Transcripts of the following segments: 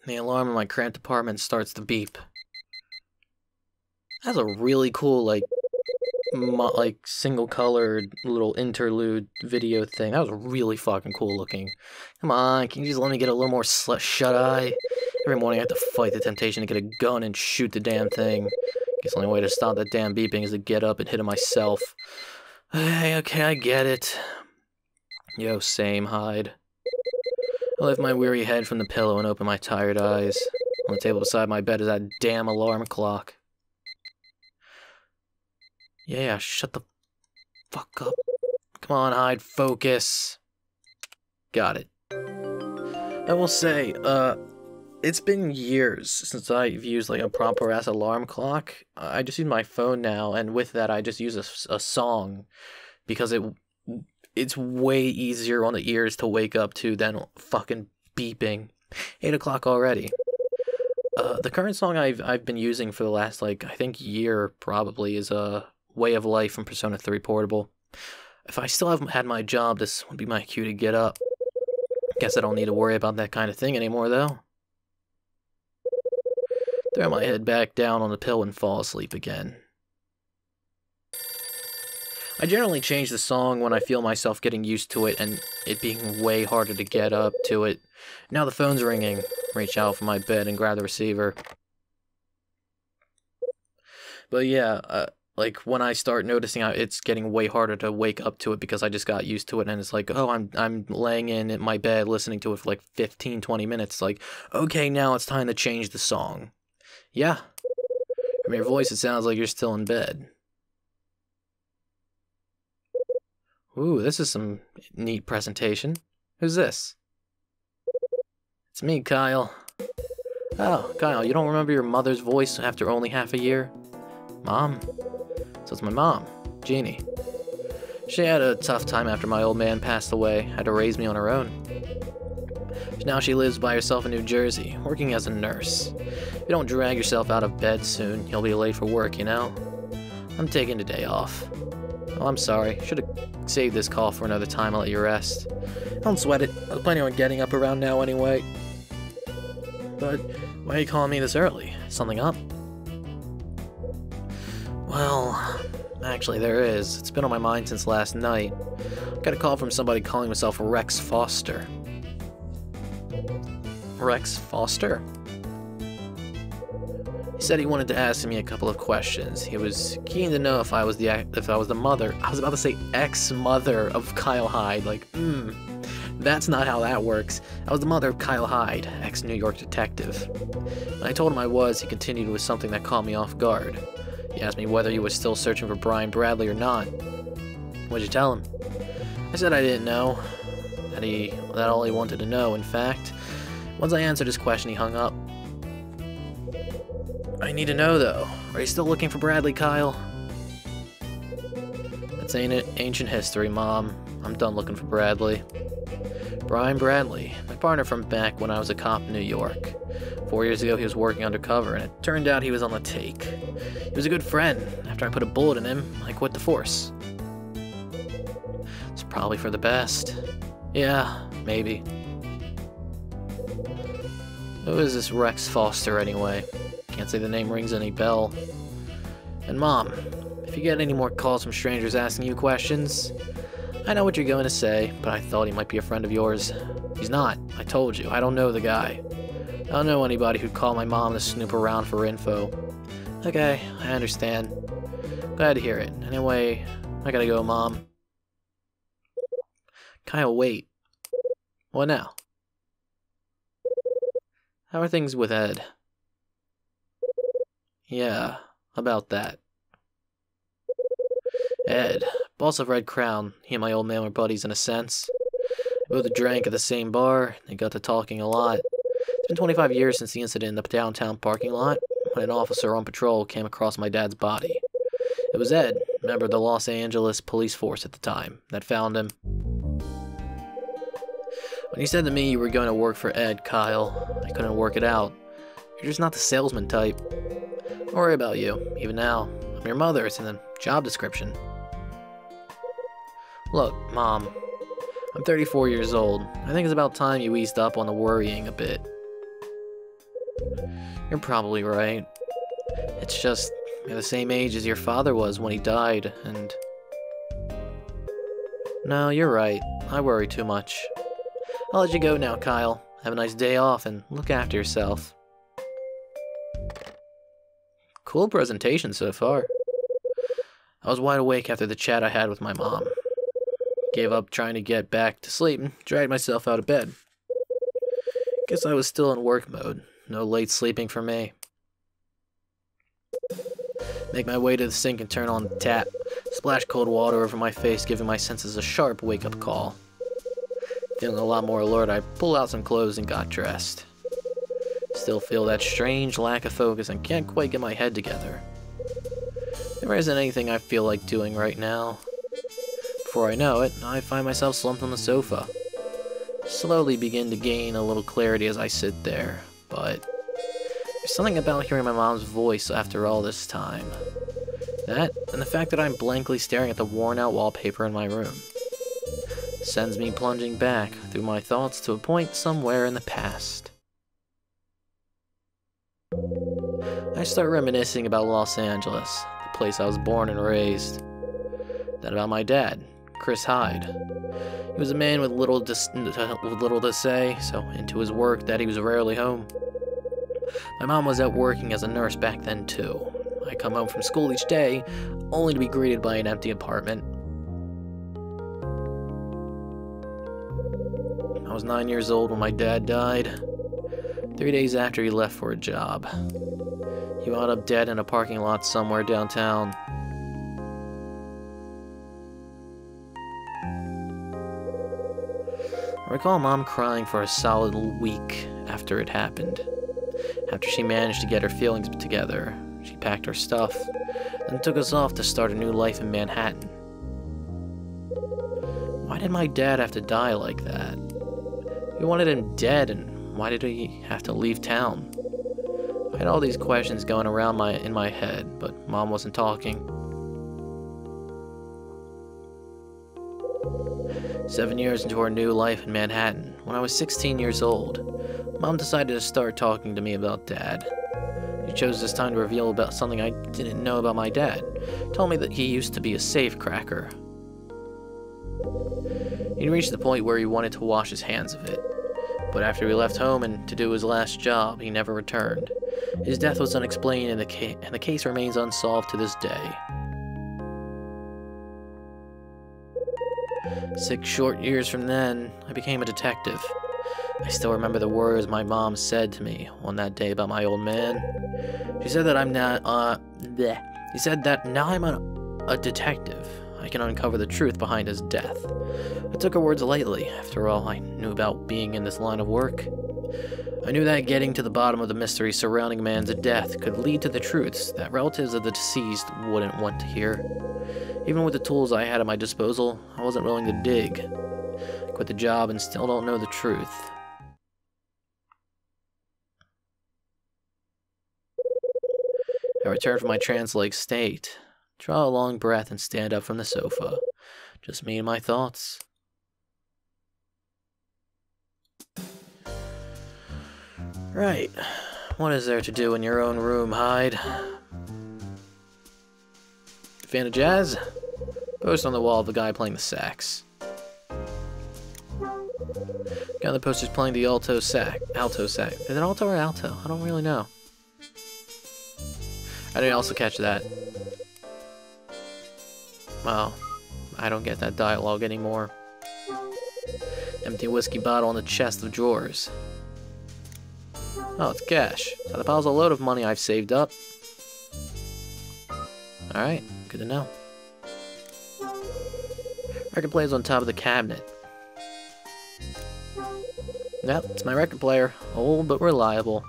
The alarm in my cramped apartment starts to beep. That's a really cool, like single-colored little interlude video thing. That was really fucking cool looking. Come on, can you just let me get a little more shut-eye? Every morning I have to fight the temptation to get a gun and shoot the damn thing. Guess the only way to stop that damn beeping is to get up and hit it myself. Okay, I get it. Yo, same, Hyde. I lift my weary head from the pillow and open my tired eyes. On the table beside my bed is that damn alarm clock. Yeah, shut the fuck up. Come on, Hyde, focus. Got it. I will say, it's been years since I've used like a proper ass alarm clock. I just use my phone now, and with that I just use a song because it's way easier on the ears to wake up to than fucking beeping. 8 o'clock already. The current song I've been using for the last like I think year probably is Way of Life from Persona 3 Portable. If I still haven't had my job, this would be my cue to get up. Guess I don't need to worry about that kind of thing anymore, though. Throw my head back down on the pillow and fall asleep again. I generally change the song when I feel myself getting used to it and it being way harder to get up to it. Now the phone's ringing. Reach out from my bed and grab the receiver. But yeah, like when I start noticing how it's getting way harder to wake up to it because I just got used to it, and it's like, oh, I'm laying in my bed listening to it for like 15-20 minutes. Like, okay, now it's time to change the song. Yeah. From your voice, it sounds like you're still in bed. Ooh, this is some neat presentation. Who's this? It's me, Kyle. Oh, Kyle, you don't remember your mother's voice after only half a year? Mom? So it's my mom, Jeannie. She had a tough time after my old man passed away, had to raise me on her own. Now she lives by herself in New Jersey, working as a nurse. If you don't drag yourself out of bed soon, you'll be late for work, you know? I'm taking the day off. Oh, I'm sorry. Should have saved this call for another time. I'll let you rest. Don't sweat it. I was planning on getting up around now anyway. But why are you calling me this early? Something up? Well, actually there is. It's been on my mind since last night. I got a call from somebody calling himself Rex Foster. Rex Foster? He said he wanted to ask me a couple of questions. He was keen to know if I was the mother. I was about to say ex-mother of Kyle Hyde. Like, that's not how that works. I was the mother of Kyle Hyde, ex-New York detective. When I told him I was, he continued with something that caught me off guard. He asked me whether he was still searching for Brian Bradley or not. What'd you tell him? I said I didn't know. That all he wanted to know, in fact. Once I answered his question, he hung up. I need to know, though. Are you still looking for Bradley, Kyle? That's ancient history, Mom. I'm done looking for Bradley. Brian Bradley, my partner from back when I was a cop in New York. 4 years ago, he was working undercover, and it turned out he was on the take. He was a good friend. After I put a bullet in him, I quit the force. It's probably for the best. Yeah, maybe. Who is this Rex Foster, anyway? Can't say the name rings any bell. And Mom, if you get any more calls from strangers asking you questions, I know what you're going to say, but I thought he might be a friend of yours. He's not. I told you. I don't know the guy. I don't know anybody who'd call my mom to snoop around for info. Okay, I understand. Glad to hear it. Anyway, I gotta go, Mom. Kyle, wait. What now? How are things with Ed? Yeah, about that. Ed, boss of Red Crown, he and my old man were buddies in a sense. They both drank at the same bar, they got to talking a lot. It's been 25 years since the incident in the downtown parking lot, when an officer on patrol came across my dad's body. It was Ed, member of the Los Angeles police force at the time, that found him. When you said to me you were going to work for Ed, Kyle, I couldn't work it out. You're just not the salesman type. Don't worry about you, even now. I'm your mother, it's in the job description. Look, Mom, I'm 34 years old. I think it's about time you eased up on the worrying a bit. You're probably right. It's just, you're the same age as your father was when he died, and... No, you're right. I worry too much. I'll let you go now, Kyle. Have a nice day off, and look after yourself. Cool presentation so far. I was wide awake after the chat I had with my mom. Gave up trying to get back to sleep and dragged myself out of bed. Guess I was still in work mode. No late sleeping for me. Make my way to the sink and turn on the tap. Splash cold water over my face, giving my senses a sharp wake-up call. Feeling a lot more alert, I pulled out some clothes and got dressed. Still feel that strange lack of focus and can't quite get my head together. There isn't anything I feel like doing right now. Before I know it, I find myself slumped on the sofa. Slowly begin to gain a little clarity as I sit there, but there's something about hearing my mom's voice after all this time. That, and the fact that I'm blankly staring at the worn-out wallpaper in my room, sends me plunging back through my thoughts to a point somewhere in the past. I start reminiscing about Los Angeles, the place I was born and raised. Then about my dad, Chris Hyde. He was a man with little to say, so into his work that he was rarely home. My mom was out working as a nurse back then too. I come home from school each day, only to be greeted by an empty apartment. I was 9 years old when my dad died. 3 days after he left for a job. He wound up dead in a parking lot somewhere downtown. I recall Mom crying for a solid week after it happened. After she managed to get her feelings together, she packed her stuff and took us off to start a new life in Manhattan. Why did my dad have to die like that? We wanted him dead, and why did he have to leave town? I had all these questions going around in my head, but Mom wasn't talking. 7 years into our new life in Manhattan, when I was 16 years old, Mom decided to start talking to me about Dad. She chose this time to reveal about something I didn't know about my dad. Told me that he used to be a safecracker. He'd reached the point where he wanted to wash his hands of it. But after he left home and to do his last job, he never returned. His death was unexplained and the case remains unsolved to this day. 6 short years from then, I became a detective. I still remember the words my mom said to me on that day about my old man. She said that He said that now I'm a detective. I can uncover the truth behind his death. I took her words lightly. After all, I knew about being in this line of work. I knew that getting to the bottom of the mystery surrounding a man's death could lead to the truths that relatives of the deceased wouldn't want to hear. Even with the tools I had at my disposal, I wasn't willing to dig. Quit the job and still don't know the truth. I return from my trance-like state, draw a long breath and stand up from the sofa. Just me and my thoughts. Right. What is there to do in your own room, Hyde? Fan of jazz? Post on the wall of the guy playing the sax. Guy on the poster's playing the alto sax. Is it alto or alto? I don't really know. I didn't also catch that. Wow. I don't get that dialogue anymore. Empty whiskey bottle in the chest of drawers. Oh, it's cash. So the pile's a load of money I've saved up. Alright, good to know. Record player's on top of the cabinet. Yep, it's my record player. Old but reliable.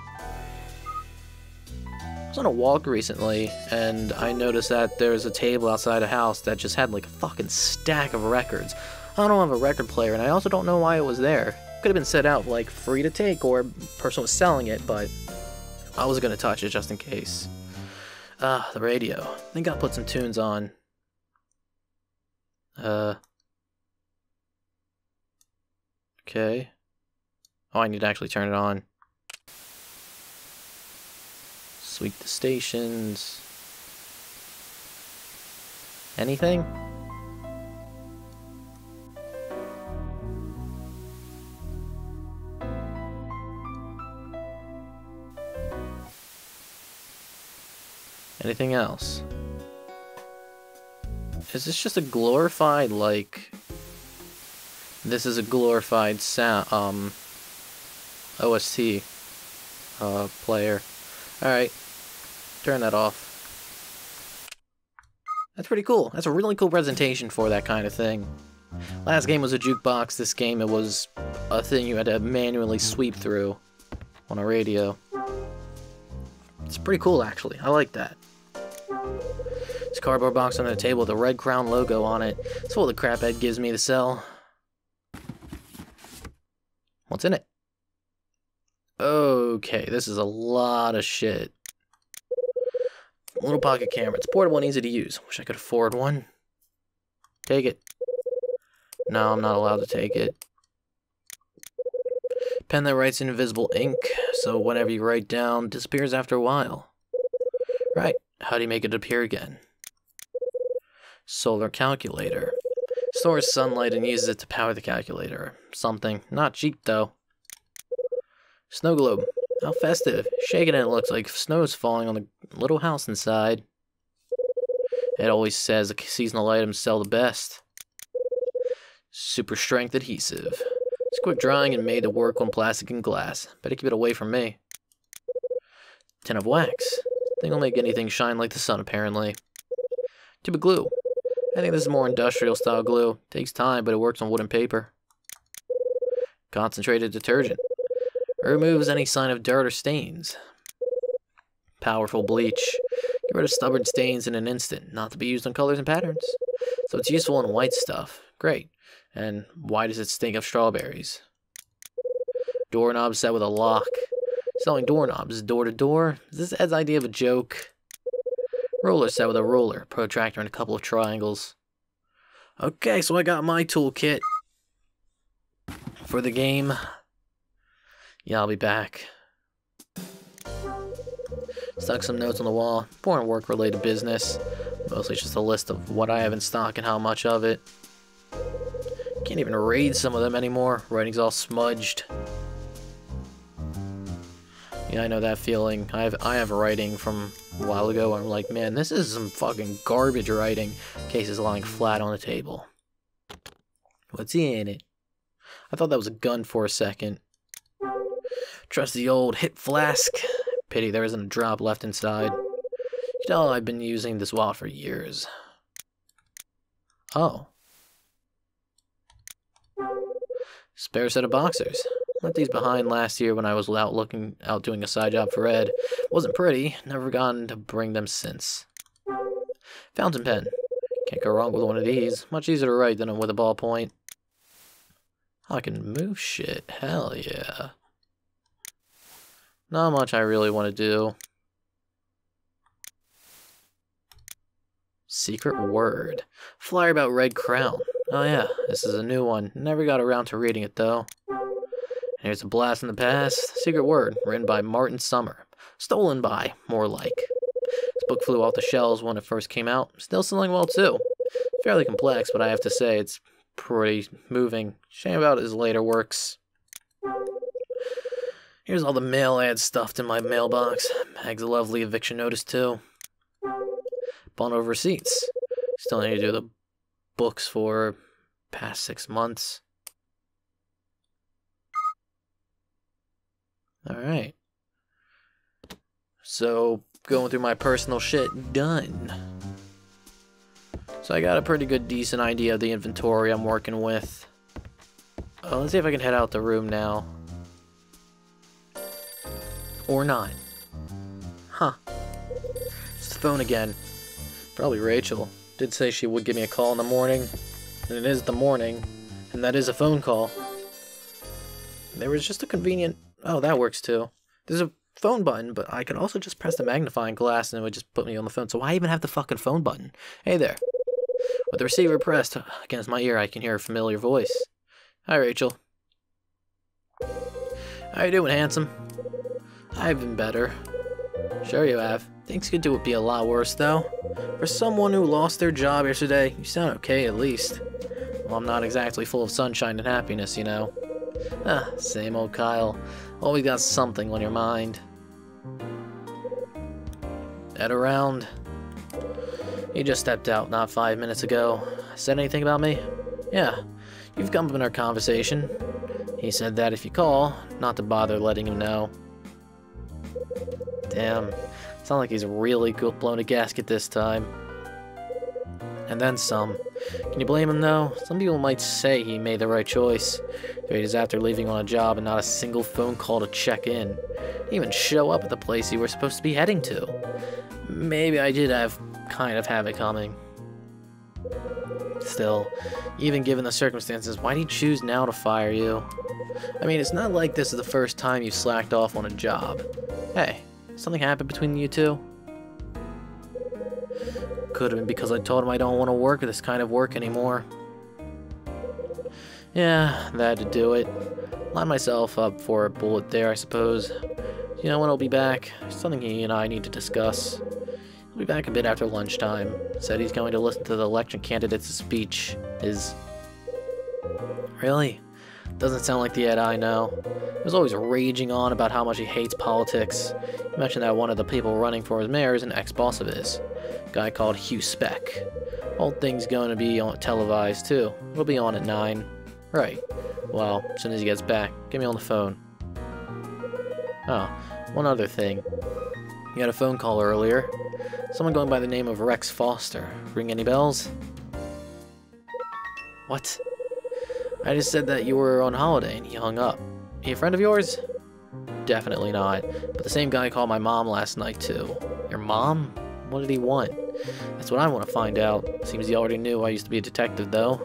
I was on a walk recently, and I noticed that there's a table outside a house that just had like a fucking stack of records. I don't have a record player, and I also don't know why it was there. Could have been set out like free to take, or a person was selling it, but I was gonna touch it just in case. The radio. I think I'll put some tunes on. Okay. Oh, I need to actually turn it on. Sweep the stations. Anything? Anything else? Is this just a glorified, like... This is a glorified sound, OST, player. Alright. Turn that off. That's pretty cool. That's a really cool presentation for that kind of thing. Last game was a jukebox. This game, it was a thing you had to manually sweep through on a radio. It's pretty cool, actually. I like that. This cardboard box on the table with a Red Crown logo on it. It's all the crap Ed gives me to sell. What's in it? Okay, this is a lot of shit. Little pocket camera. It's portable and easy to use. Wish I could afford one. Take it. No, I'm not allowed to take it. Pen that writes in invisible ink, so whatever you write down disappears after a while. Right. How do you make it appear again? Solar calculator. Stores sunlight and uses it to power the calculator. Something. Not cheap, though. Snow globe. How festive. Shaking it looks like snow's falling on the little house inside. It always says the seasonal items sell the best. Super strength adhesive. It's quick drying and made to work on plastic and glass. Better keep it away from me. Tin of wax. Thing will make anything shine like the sun, apparently. Tube of glue. I think this is more industrial style glue. Takes time, but it works on wood and paper. Concentrated detergent. It removes any sign of dirt or stains. Powerful bleach. Get rid of stubborn stains in an instant, not to be used on colors and patterns. So it's useful in white stuff. Great. And why does it stink of strawberries? Doorknob set with a lock. Selling doorknobs door to door. Is this Ed's idea of a joke? Roller set with a ruler, protractor, and a couple of triangles. Okay, so I got my toolkit for the game. Yeah, I'll be back. Stuck some notes on the wall. Boring work-related business. Mostly just a list of what I have in stock and how much of it. Can't even read some of them anymore. Writing's all smudged. Yeah, I know that feeling. I have writing from a while ago where I'm like, man, this is some fucking garbage writing. Case is lying flat on the table. What's in it? I thought that was a gun for a second. Trust the old hip flask. Pity there isn't a drop left inside. You know, I've been using this wallet for years. Oh. Spare set of boxers. Left these behind last year when I was out doing a side job for Ed. Wasn't pretty. Never gotten to bring them since. Fountain pen. Can't go wrong with one of these. Much easier to write than with a ballpoint. Oh, I can move shit. Hell yeah. Not much I really want to do. Secret word. Flyer about Red Crown. Oh yeah, this is a new one. Never got around to reading it though. Here's a blast in the past. Secret word, written by Martin Summer. Stolen by, more like. This book flew off the shelves when it first came out. Still selling well too. Fairly complex, but I have to say it's pretty moving. Shame about his later works. Here's all the mail ad stuffed in my mailbox. Meg's a lovely eviction notice too. Bundle of receipts. Still need to do the books for past 6 months. Alright. So, going through my personal shit, done. So I got a pretty good, decent idea of the inventory I'm working with. Let's see if I can head out the room now. Or not. Huh. It's the phone again. Probably Rachel. Did say she would give me a call in the morning. And it is the morning. And that is a phone call. There was just a convenient... Oh, that works too. There's a phone button, but I could also just press the magnifying glass and it would just put me on the phone. So why even have the fucking phone button? Hey there. With the receiver pressed against my ear, I can hear a familiar voice. Hi, Rachel. How you doing, handsome? I've been better. Sure you have. Things could be a lot worse, though. For someone who lost their job yesterday, you sound okay at least. Well, I'm not exactly full of sunshine and happiness, you know. Same old Kyle. Always got something on your mind. Ed around? He just stepped out not 5 minutes ago. Said anything about me? Yeah, you've come up in our conversation. He said that if you call, not to bother letting him know. Damn, sounds like he's really blown a gasket this time. And then some. Can you blame him though? Some people might say he made the right choice. 3 days after leaving on a job and not a single phone call to check in. Didn't even show up at the place you were supposed to be heading to. Maybe I did kind of have it coming. Still, even given the circumstances, why'd he choose now to fire you? I mean, it's not like this is the first time you slacked off on a job. Hey, something happened between you two? Could have been because I told him I don't want to work this kind of work anymore. Yeah, that had to do it. Line myself up for a bullet there, I suppose. You know when I'll be back? Something he and I need to discuss. He'll be back a bit after lunchtime. Said he's going to listen to the election candidate's speech. Really? Doesn't sound like the Ed I know. He was always raging on about how much he hates politics. He mentioned that one of the people running for his mayor is an ex-boss of his. A guy called Hugh Speck. Whole thing's going to be televised too. It'll be on at 9. Right. Well, as soon as he gets back, get me on the phone. Oh, one other thing. You had a phone call earlier. Someone going by the name of Rex Foster. Ring any bells? What? I just said that you were on holiday and he hung up. He a friend of yours? Definitely not. But the same guy called my mom last night too. Your mom? What did he want? That's what I want to find out. Seems he already knew I used to be a detective though.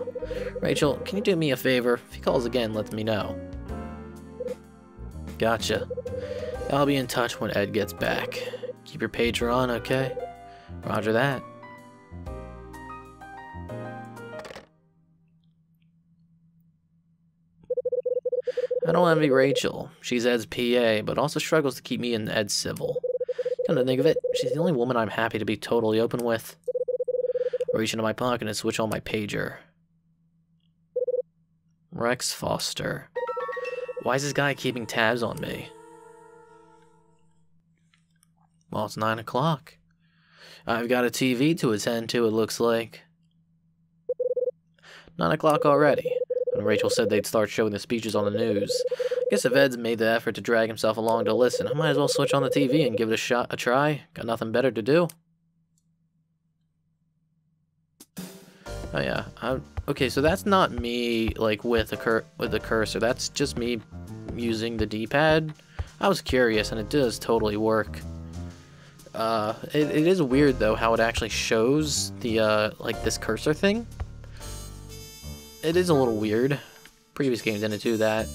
Rachel, can you do me a favor? If he calls again, let me know. Gotcha. I'll be in touch when Ed gets back. Keep your pager on, okay? Roger that. I don't envy Rachel. She's Ed's PA, but also struggles to keep me and Ed civil. Come to think of it, she's the only woman I'm happy to be totally open with. Reach into my pocket and switch on my pager. Rex Foster. Why is this guy keeping tabs on me? Well, it's 9 o'clock. I've got a TV to attend to, it looks like. 9 o'clock already. When Rachel said they'd start showing the speeches on the news. I guess if Ed's made the effort to drag himself along to listen, I might as well switch on the TV and give it a try. Got nothing better to do. Oh yeah. Okay, so that's not me like with the cursor. That's just me using the D-pad. I was curious, and it does totally work. It is weird though how it actually shows the like this cursor thing. It is a little weird. Previous games didn't do that.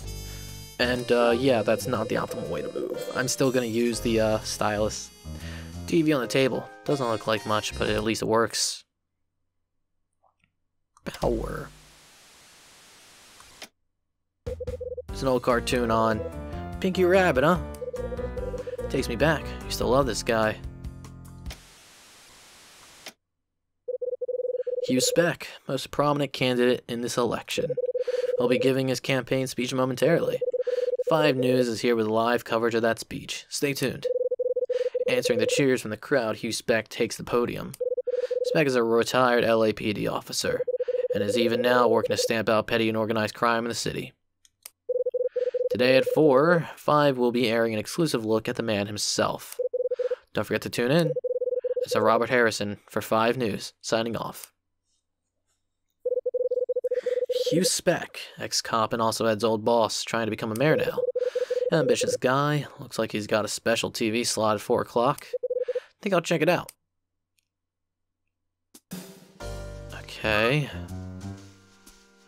And yeah, that's not the optimal way to move. I'm still gonna use the stylus. TV on the table. Doesn't look like much, but at least it works. Power. There's an old cartoon on. Pinky Rabbit, huh? Takes me back. Used to love this guy. Hugh Speck, most prominent candidate in this election. He'll be giving his campaign speech momentarily. 5 News is here with live coverage of that speech. Stay tuned. Answering the cheers from the crowd, Hugh Speck takes the podium. Speck is a retired LAPD officer, and is even now working to stamp out petty and organized crime in the city. Today at 4, 5 will be airing an exclusive look at the man himself. Don't forget to tune in. It's Robert Harrison for 5 News, signing off. Hugh Speck, ex-cop and also Ed's old boss, trying to become a mayor now. An ambitious guy. Looks like he's got a special TV slot at 4 o'clock. Think I'll check it out. Okay.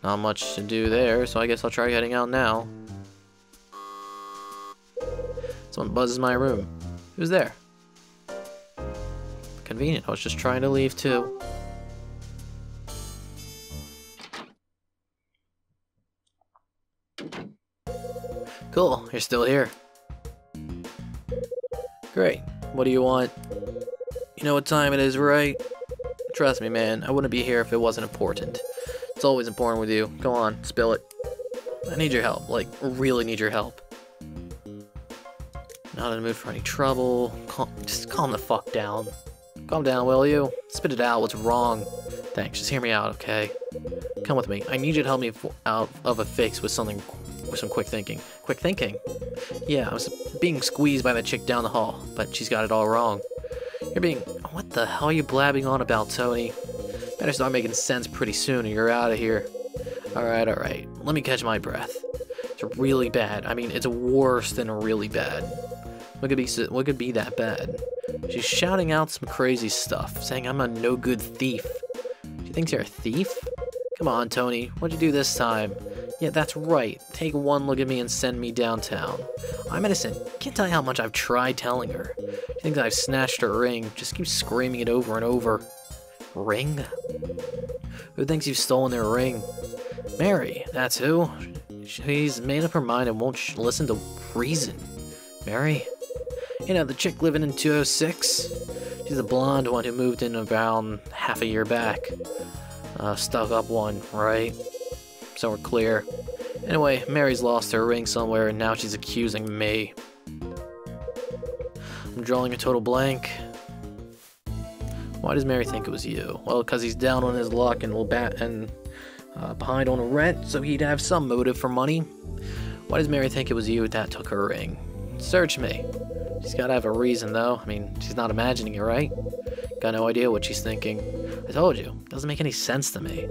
Not much to do there, so I guess I'll try heading out now. Someone buzzes my room. Who's there? Convenient, I was just trying to leave too. Cool, you're still here. Great. What do you want? You know what time it is, right? Trust me, man, I wouldn't be here if it wasn't important. It's always important with you. Go on, spill it. I need your help, like, really need your help. Not in the mood for any trouble. Just calm the fuck down. Calm down, will you? Spit it out, what's wrong? Thanks, just hear me out, okay? Come with me. I need you to help me out of a fix with some quick thinking. Quick thinking? Yeah, I was being squeezed by that chick down the hall, but she's got it all wrong. You're being... What the hell are you blabbing on about, Tony? Better start making sense pretty soon or you're out of here. Alright, alright. Let me catch my breath. It's really bad. I mean, it's worse than really bad. What could be that bad? She's shouting out some crazy stuff, saying I'm a no-good thief. She thinks you're a thief? Come on, Tony. What'd you do this time? Yeah, that's right. Take one look at me and send me downtown. I'm innocent. Can't tell you how much I've tried telling her. She thinks I've snatched her ring. Just keeps screaming it over and over. Ring? Who thinks you've stolen their ring? Mary, that's who. She's made up her mind and won't listen to reason. Mary? You know, the chick living in 206? She's the blonde one who moved in around half a year back. Stuck up one, right? So we're clear. Anyway, Mary's lost her ring somewhere and now she's accusing me. I'm drawing a total blank. Why does Mary think it was you? Well, because he's down on his luck and behind on rent, so he'd have some motive for money. Why does Mary think it was you that took her ring? Search me. She's gotta have a reason, though. I mean, she's not imagining it, right? Got no idea what she's thinking. I told you, doesn't make any sense to me.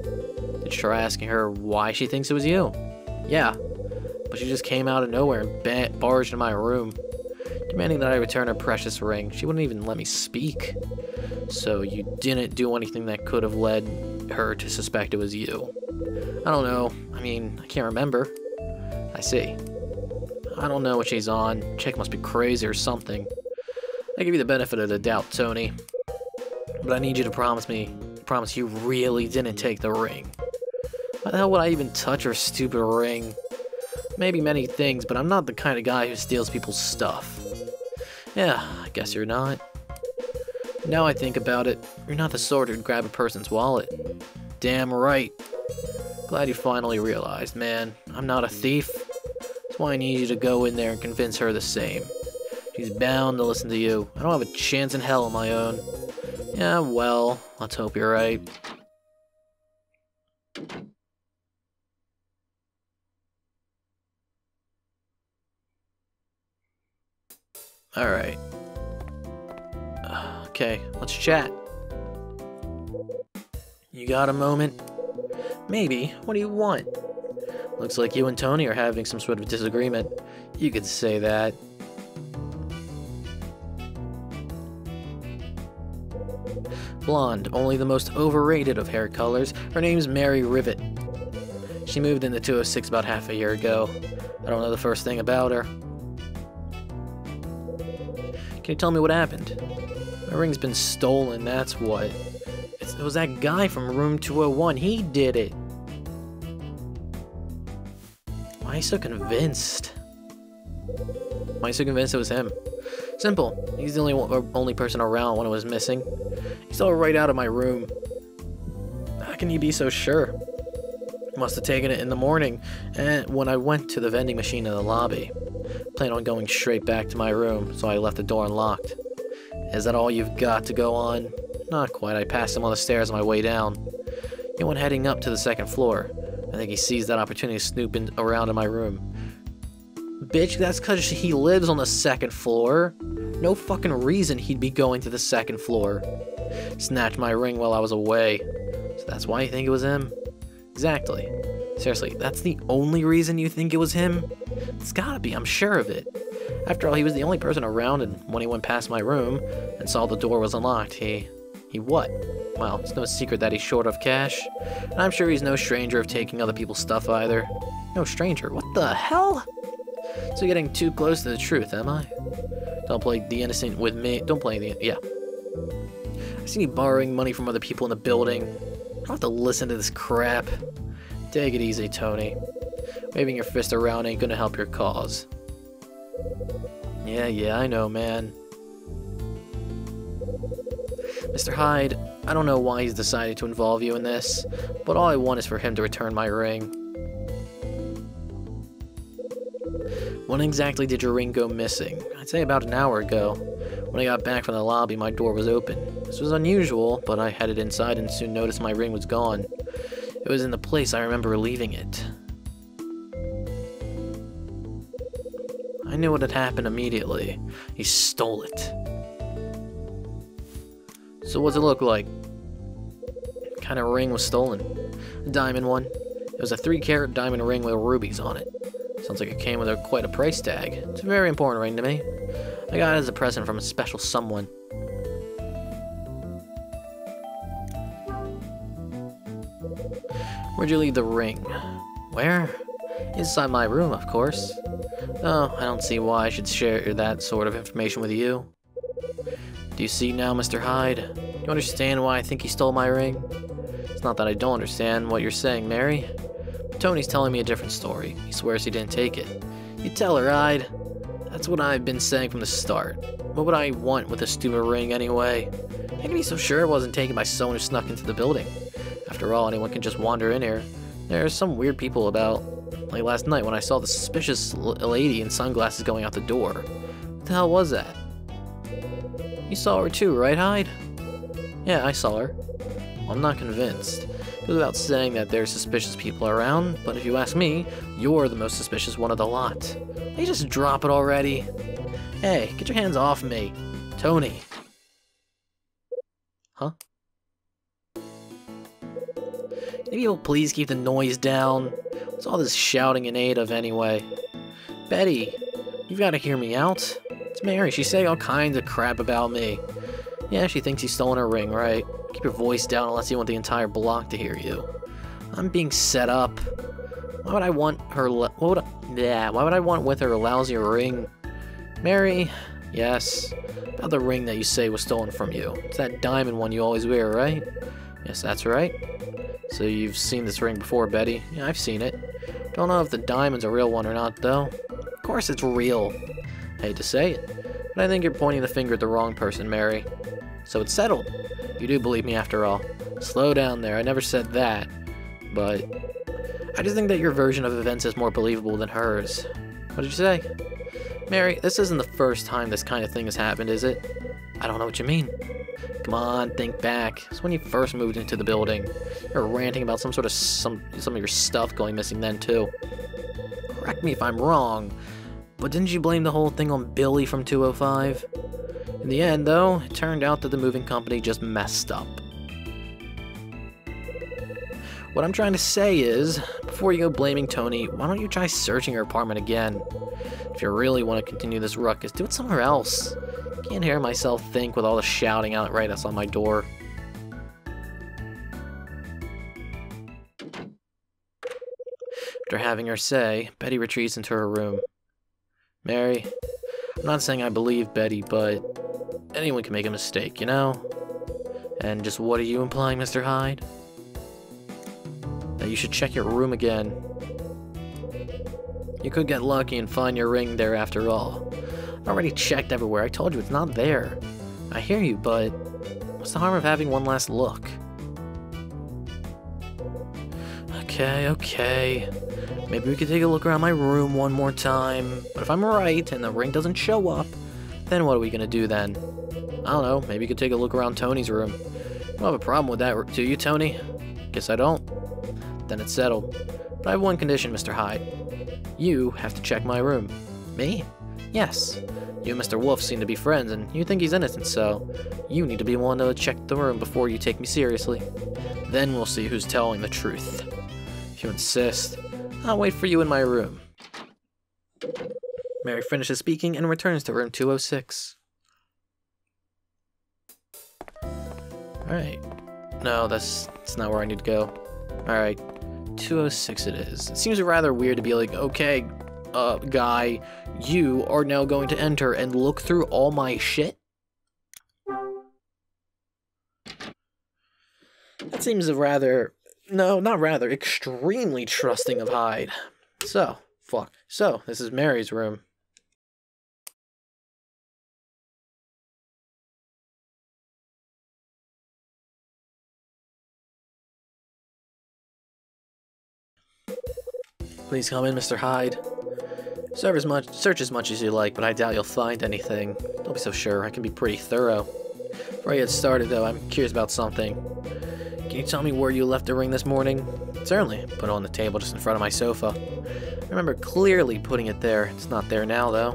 Did you try asking her why she thinks it was you? Yeah, but she just came out of nowhere and barged in my room, demanding that I return her precious ring. She wouldn't even let me speak. So you didn't do anything that could have led her to suspect it was you. I don't know. I mean, I can't remember. I see. I don't know what she's on. Chick must be crazy or something. I give you the benefit of the doubt, Tony. But I need you to promise you really didn't take the ring. Why the hell would I even touch her stupid ring? Maybe many things, but I'm not the kind of guy who steals people's stuff. Yeah, I guess you're not. Now I think about it, you're not the sort who'd grab a person's wallet. Damn right. Glad you finally realized, man. I'm not a thief. That's why I need you to go in there and convince her the same. She's bound to listen to you. I don't have a chance in hell on my own. Yeah, well, let's hope you're right. Alright. Okay, let's chat. You got a moment? Maybe. What do you want? Looks like you and Tony are having some sort of disagreement. You could say that. Blonde, only the most overrated of hair colors. Her name's Mary Rivet. She moved into 206 about half a year ago. I don't know the first thing about her. Can you tell me what happened? My ring's been stolen, that's what. It was that guy from room 201. He did it. Why are you so convinced? Why are you so convinced it was him? Simple. He's the only person around when it was missing. He saw it right out of my room. How can you be so sure? Must have taken it in the morning, and when I went to the vending machine in the lobby. Planned on going straight back to my room, so I left the door unlocked. Is that all you've got to go on? Not quite. I passed him on the stairs on my way down. He went heading up to the second floor. I think he seized that opportunity to snoop around in my room. Bitch, that's because he lives on the second floor. No fucking reason he'd be going to the second floor. Snatched my ring while I was away. So that's why you think it was him? Exactly. Seriously, that's the only reason you think it was him? It's gotta be, I'm sure of it. After all, he was the only person around, and when he went past my room and saw the door was unlocked, he what? Well, it's no secret that he's short of cash, and I'm sure he's no stranger of taking other people's stuff either. No stranger? What the hell? So you're getting too close to the truth, am I? Don't play the innocent with me. Don't play the... yeah. I see you borrowing money from other people in the building. I don't have to listen to this crap. Take it easy, Tony. Waving your fist around ain't gonna help your cause. Yeah, I know, man. Mr. Hyde, I don't know why he's decided to involve you in this, but all I want is for him to return my ring. When exactly did your ring go missing? I'd say about an hour ago. When I got back from the lobby, my door was open. This was unusual, but I headed inside and soon noticed my ring was gone. It was in the place I remember leaving it. I knew what had happened immediately. He stole it. So what's it look like? What kind of ring was stolen? A diamond one. It was a 3-carat diamond ring with rubies on it. Sounds like it came with quite a price tag. It's a very important ring to me. I got it as a present from a special someone. Where'd you leave the ring? Where? Inside my room, of course. Oh, I don't see why I should share that sort of information with you. Do you see now, Mr. Hyde? Do you understand why I think he stole my ring? It's not that I don't understand what you're saying, Mary. Tony's telling me a different story. He swears he didn't take it. You tell her, Hyde. That's what I've been saying from the start. What would I want with a stupid ring anyway? How can you be so sure it wasn't taken by someone who snuck into the building? After all, anyone can just wander in here. There are some weird people about. Like last night when I saw the suspicious lady in sunglasses going out the door. What the hell was that? You saw her too, right, Hyde? Yeah, I saw her. Well, I'm not convinced. It goes without saying that there's suspicious people around, but if you ask me, you're the most suspicious one of the lot. Can you just drop it already? Hey, get your hands off me. Tony. Huh? Maybe you'll please keep the noise down. What's all this shouting in aid of anyway? Betty, you've got to hear me out. It's Mary. She's saying all kinds of crap about me. Yeah, she thinks he's stolen her ring, right? Keep your voice down unless you want the entire block to hear you. I'm being set up. Why would I want her? Why would I want with her a lousy ring? Mary, yes. About the ring that you say was stolen from you. It's that diamond one you always wear, right? Yes, that's right. So you've seen this ring before, Betty? Yeah, I've seen it. Don't know if the diamond's a real one or not, though. Of course it's real. I hate to say it, but I think you're pointing the finger at the wrong person, Mary. So it's settled. You do believe me after all. Slow down there, I never said that. But I just think that your version of events is more believable than hers. What did you say? Mary, this isn't the first time this kind of thing has happened, is it? I don't know what you mean. Come on, think back. It's when you first moved into the building. You were ranting about some of your stuff going missing then too. Correct me if I'm wrong, but didn't you blame the whole thing on Billy from 205? In the end, though, it turned out that the moving company just messed up. What I'm trying to say is, before you go blaming Tony, why don't you try searching her apartment again? If you really want to continue this ruckus, do it somewhere else. Can't hear myself think with all the shouting outright outside my door. After having her say, Betty retreats into her room. Mary, I'm not saying I believe Betty, but anyone can make a mistake, you know? And just what are you implying, Mr. Hyde? That you should check your room again. You could get lucky and find your ring there after all. I already checked everywhere. I told you it's not there. I hear you, but what's the harm of having one last look? Okay. Maybe we could take a look around my room one more time. But if I'm right and the ring doesn't show up, then what are we gonna do then? I don't know. Maybe you could take a look around Tony's room. You don't have a problem with that, do you, Tony? Guess I don't. Then it's settled. But I have one condition, Mr. Hyde. You have to check my room. Me? Yes. You and Mr. Wolf seem to be friends, and you think he's innocent, so you need to be one to check the room before you take me seriously. Then we'll see who's telling the truth. If you insist, I'll wait for you in my room. Mary finishes speaking and returns to room 206. Alright. No, that's not where I need to go. Alright. 206 it is. It seems rather weird to be like, okay, guy, you are now going to enter and look through all my shit? That seems extremely trusting of Hyde. So, this is Mary's room. Please come in, Mr. Hyde. Search as much as you like, but I doubt you'll find anything. Don't be so sure, I can be pretty thorough. Before I get started, though, I'm curious about something. Can you tell me where you left the ring this morning? Certainly. Put it on the table just in front of my sofa. I remember clearly putting it there. It's not there now, though.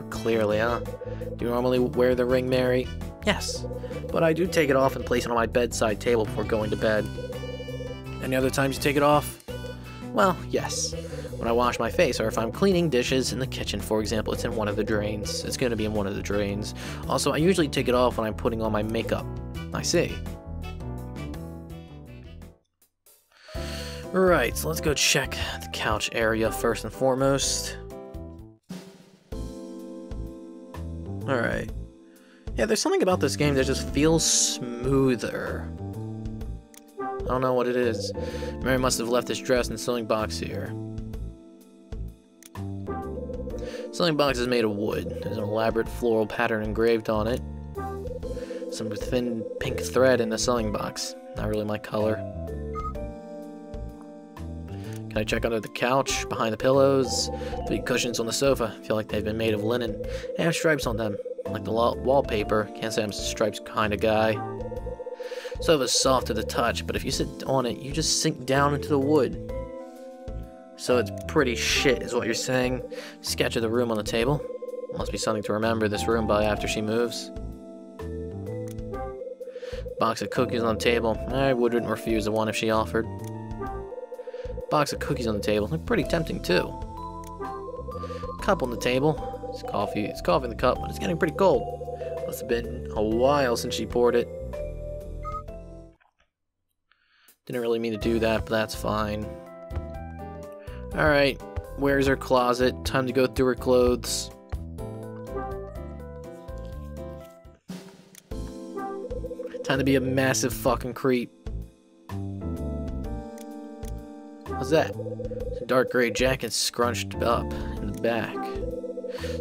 Clearly, huh? Do you normally wear the ring, Mary? Yes. But I do take it off and place it on my bedside table before going to bed. Any other times you take it off? Well, yes. When I wash my face, or if I'm cleaning dishes in the kitchen, for example, it's in one of the drains. It's going to be in one of the drains. Also, I usually take it off when I'm putting on my makeup. I see. Right, so let's go check the couch area first and foremost. Alright. Yeah, there's something about this game that just feels smoother. I don't know what it is. Mary must have left this dress in the sewing box here. Sewing box is made of wood. There's an elaborate floral pattern engraved on it. Some thin pink thread in the sewing box. Not really my color. Can I check under the couch, behind the pillows? 3 cushions on the sofa. Feel like they've been made of linen. They have stripes on them, like the wallpaper. Can't say I'm a stripes kind of guy. Sofa's soft to the touch, but if you sit on it, you just sink down into the wood. So it's pretty shit, is what you're saying. Sketch of the room on the table. Must be something to remember this room by after she moves. Box of cookies on the table. I wouldn't refuse the one if she offered. Box of cookies on the table. They're pretty tempting too. Cup on the table. It's coffee in the cup, but it's getting pretty cold. Must have been a while since she poured it. Didn't really mean to do that, but that's fine. Alright, where's her closet? Time to go through her clothes. Time to be a massive fucking creep. What's that? It's a dark gray jacket scrunched up in the back.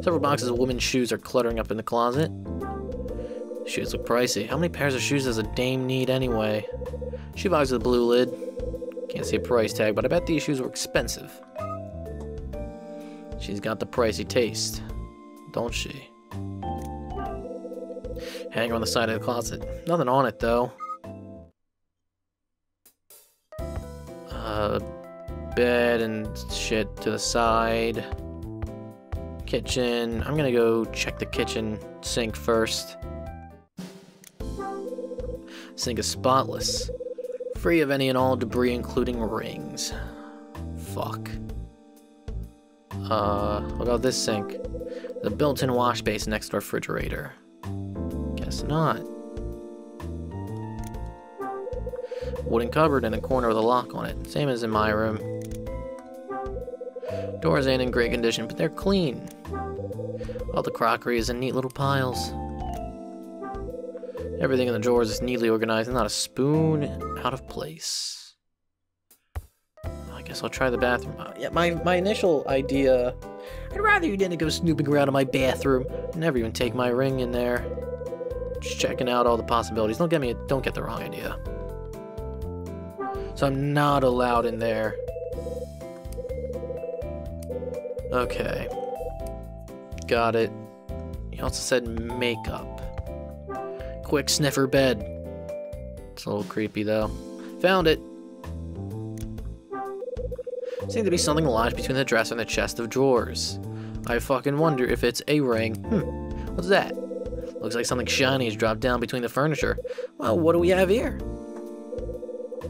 Several boxes of women's shoes are cluttering up in the closet. Shoes look pricey. How many pairs of shoes does a dame need anyway? Shoebox with a blue lid. Can't see a price tag, but I bet these shoes were expensive. She's got the pricey taste, don't she? Hanger on the side of the closet. Nothing on it, though. Bed and shit to the side. Kitchen. I'm gonna go check the kitchen sink first. Sink is spotless. Free of any and all debris, including rings. Fuck. What about this sink? The built-in wash basin next to our refrigerator. Guess not. Wooden cupboard in the corner with a lock on it. Same as in my room. Doors ain't in great condition, but they're clean. All the crockery is in neat little piles. Everything in the drawers is neatly organized and not a spoon out of place. I guess I'll try the bathroom. Yeah, my initial idea... I'd rather you didn't go snooping around in my bathroom. Never even take my ring in there. Just checking out all the possibilities. Don't get the wrong idea. So I'm not allowed in there. Okay. Got it. He also said makeup. Quick sniffer bed. It's a little creepy though. Found it. Seems to be something lodged between the dresser and the chest of drawers. I fucking wonder if it's a ring. What's that? Looks like something shiny has dropped down between the furniture. Well, what do we have here?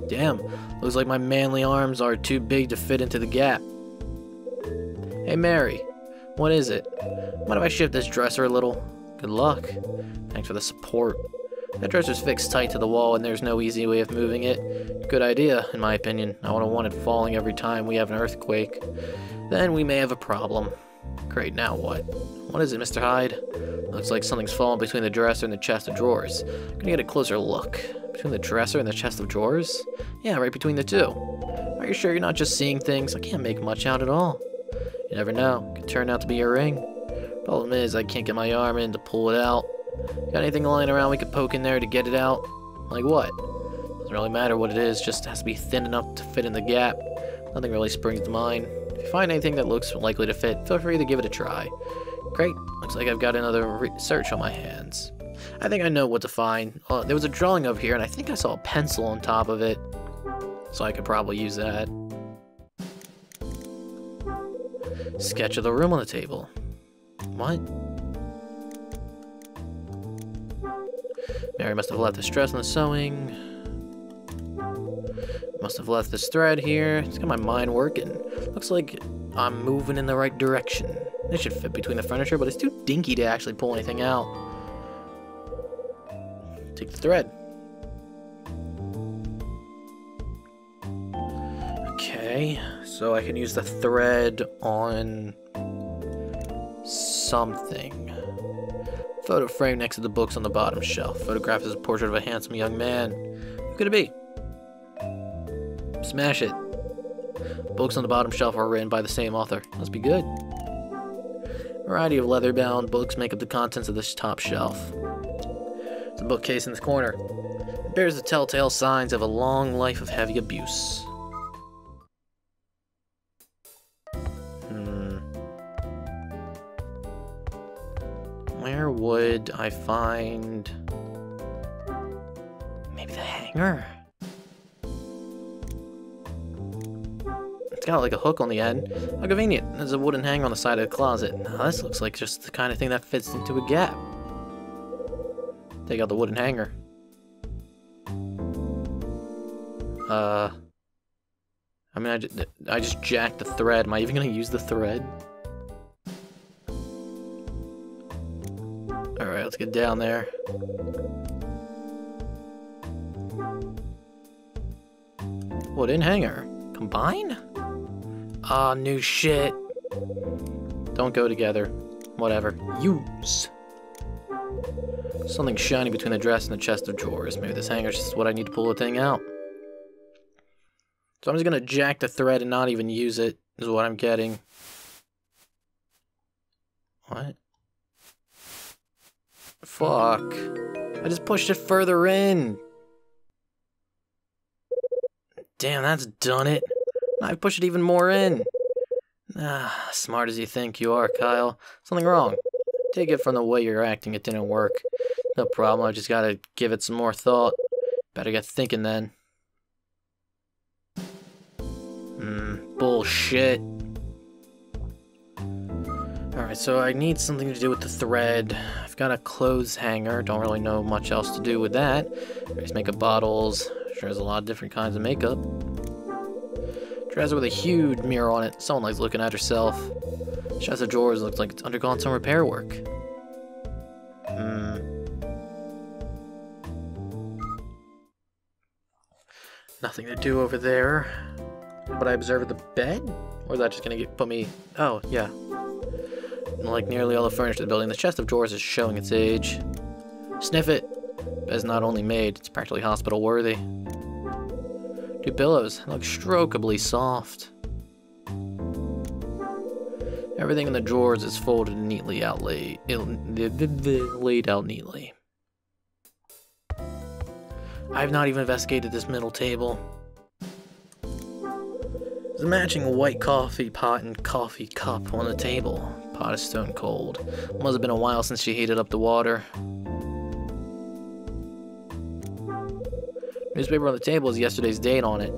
Damn, looks like my manly arms are too big to fit into the gap. Hey Mary, what is it? Mind if I shift this dresser a little? Good luck. Thanks for the support. That dresser's fixed tight to the wall and there's no easy way of moving it. Good idea, in my opinion. I wouldn't want it falling every time we have an earthquake. Then we may have a problem. Great, now what? What is it, Mr. Hyde? Looks like something's fallen between the dresser and the chest of drawers. I'm gonna get a closer look. Between the dresser and the chest of drawers? Yeah, right between the two. Are you sure you're not just seeing things? I can't make much out at all. You never know. It could turn out to be your ring. Problem is, I can't get my arm in to pull it out. Got anything lying around we could poke in there to get it out? Like what? Doesn't really matter what it is, just has to be thin enough to fit in the gap. Nothing really springs to mind. If you find anything that looks likely to fit, feel free to give it a try. Great, looks like I've got another search on my hands. I think I know what to find. There was a drawing over here, and I think I saw a pencil on top of it. So I could probably use that. Sketch of the room on the table. What? Mary must have left the stress on the sewing. Must have left this thread here. It's got my mind working. Looks like I'm moving in the right direction. It should fit between the furniture, but it's too dinky to actually pull anything out. Take the thread. Okay, so I can use the thread on something. Photo frame next to the books on the bottom shelf. Photograph is a portrait of a handsome young man. Who could it be? Smash it. Books on the bottom shelf are written by the same author. Must be good. A variety of leather-bound books make up the contents of this top shelf. There's a bookcase in this corner. It bears the telltale signs of a long life of heavy abuse. Where would I find... maybe the hanger? It's got like a hook on the end. How convenient. There's a wooden hanger on the side of the closet. Now this looks like just the kind of thing that fits into a gap. Take out the wooden hanger. I mean, I just jacked the thread. Am I even gonna use the thread? Alright, let's get down there. Wooden hanger. Combine? Ah, new shit. Don't go together. Whatever. Use. Something shiny between the dress and the chest of drawers. Maybe this hanger's just what I need to pull the thing out. So I'm just gonna jack the thread and not even use it, is what I'm getting. What? Fuck. I just pushed it further in. Damn, that's done it. I pushed it even more in. Ah, smart as you think you are, Kyle. Something wrong. Take it from the way you're acting, it didn't work. No problem, I just gotta give it some more thought. Better get thinking then. Bullshit. Alright, so I need something to do with the thread. I've got a clothes hanger, don't really know much else to do with that. There's makeup bottles. Sure, there's a lot of different kinds of makeup. Dresser with a huge mirror on it. Someone likes looking at herself. Chest of drawers looks like it's undergone some repair work. Nothing to do over there. But I observe at the bed? Or is that just gonna put me... Oh, yeah. Like nearly all the furniture in the building, the chest of drawers is showing its age. Sniff it. Bed's not only made, it's practically hospital worthy. Two pillows look strokeably soft. Everything in the drawers is folded and neatly laid out neatly. I've not even investigated this middle table. There's a matching white coffee pot and coffee cup on the table. Pot is stone cold. Must have been a while since she heated up the water. Newspaper on the table has yesterday's date on it.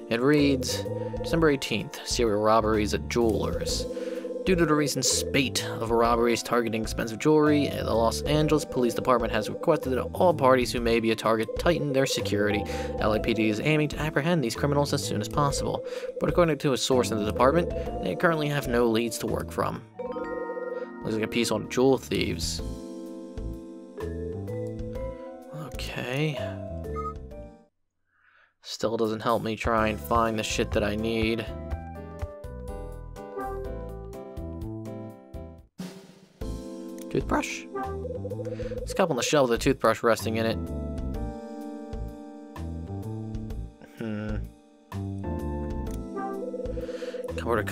It reads, December 18th, serial robberies at jewelers. Due to the recent spate of robberies targeting expensive jewelry, the Los Angeles Police Department has requested that all parties who may be a target tighten their secururity. LAPD is aiming to apprehend these criminals as soon as possible, but according to a source in the department, they currently have no leads to work from. Looks like a piece on jewel thieves. Okay. Still doesn't help me try and find the shit that I need. Toothbrush? There's a cup on the shelf with a toothbrush resting in it. Cupboard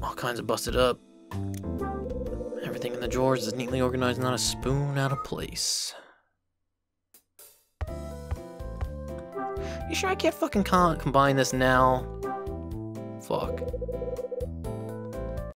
all kinds of busted up. Everything in the drawers is neatly organized, not a spoon out of place. You sure I can't fucking combine this now? Fuck.